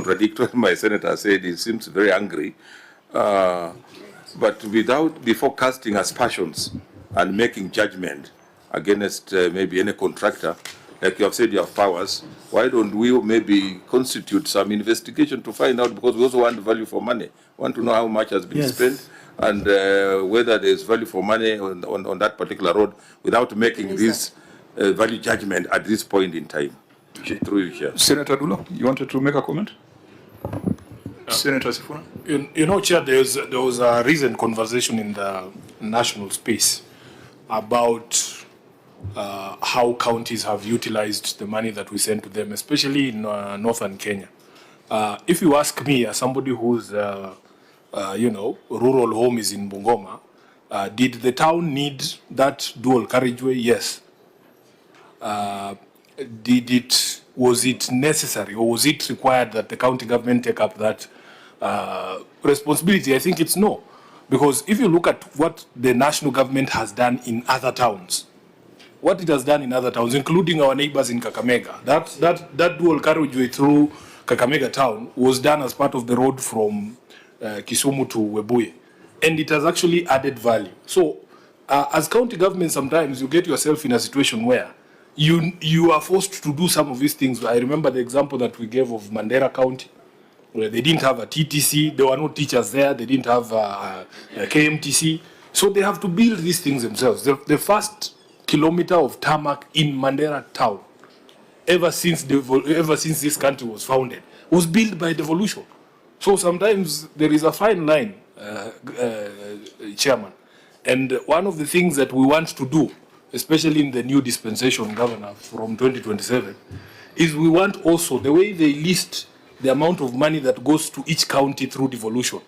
contradict what my senator said. He seems very angry. But before casting aspersions and making judgment against maybe any contractor, like you have said, you have powers, why don't we maybe constitute some investigation to find out, because we also want value for money. We want to know how much has been spent and whether there is value for money on that particular road without making this value judgment at this point in time. Through you, Chair. Senator Dulo, you wanted to make a comment? Senator Sifuna? You know, Chair, there was a recent conversation in the national space about how counties have utilized the money that we send to them, especially in northern Kenya. If you ask me, as somebody whose rural home is in Bungoma, did the town need that dual carriageway? Yes. Was it necessary, or was it required that the county government take up that responsibility? I think it's no. Because if you look at what the national government has done in other towns, what it has done in other towns, including our neighbors in Kakamega, that dual carriageway through Kakamega town was done as part of the road from Kisumu to Webuye. And it has actually added value. So as county government, sometimes you get yourself in a situation where you are forced to do some of these things. I remember the example that we gave of Mandera County, where they didn't have a TTC, there were no teachers there, they didn't have a KMTC. So they have to build these things themselves. The first kilometer of tarmac in Mandera town, ever since this country was founded, was built by devolution. So sometimes there is a fine line, Chairman. And one of the things that we want to do, especially in the new dispensation, Governor, from 2027, is we want also, the way they list the amount of money that goes to each county through devolution,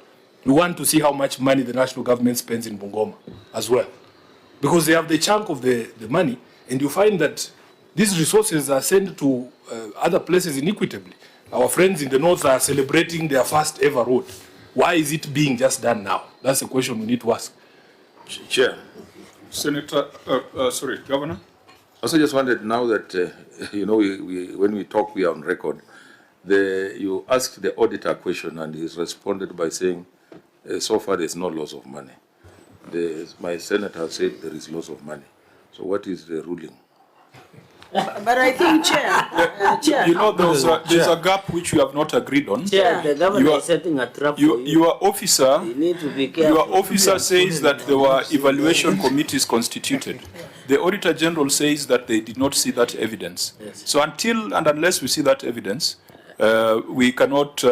we want to see how much money the national government spends in Bungoma as well. Because they have the chunk of the money, and you find that these resources are sent to other places inequitably. Our friends in the north are celebrating their first ever road. Why is it being just done now? That's a question we need to ask. Chair. Senator, sorry, Governor? I also just wanted, now that, when we talk, we are on record. You asked the auditor a question and he's responded by saying, so far there's no loss of money. My senator said there is loss of money. So what is the ruling? But I think, Chair, you know, there's a gap which you have not agreed on. Chair, the government is setting a trap for you. Your officer, You need to be careful. your officer says that there were evaluation committees constituted. The Auditor General says that they did not see that evidence. Yes. So until and unless we see that evidence, we cannot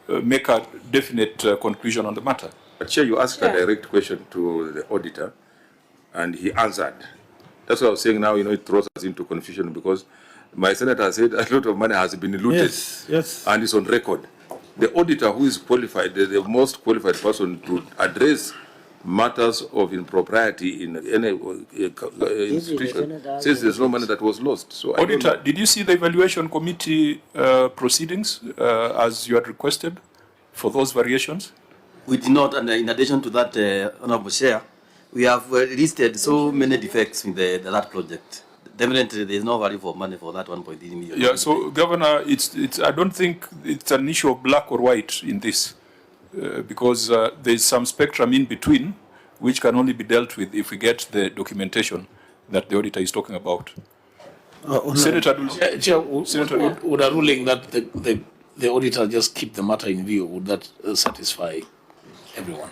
make a definite conclusion on the matter. But Chair, you asked a direct question to the auditor, and he answered. That's what I was saying now, it throws us into confusion, because my senator said a lot of money has been looted. Yes. And it's on record. The auditor, who is qualified, the most qualified person to address matters of impropriety in any institution, says there's no money that was lost. So Auditor, did you see the evaluation committee proceedings as you had requested for those variations? We did not, and in addition to that, Honorable Chair, we have listed so many defects in that project. Definitely, there is no value for money for that 1.3 million. Yeah, so Governor, it's I don't think it's an issue of black or white in this, because there is some spectrum in between, which can only be dealt with if we get the documentation that the auditor is talking about. Senator, would a ruling that the auditor just keep the matter in view, would that satisfy everyone?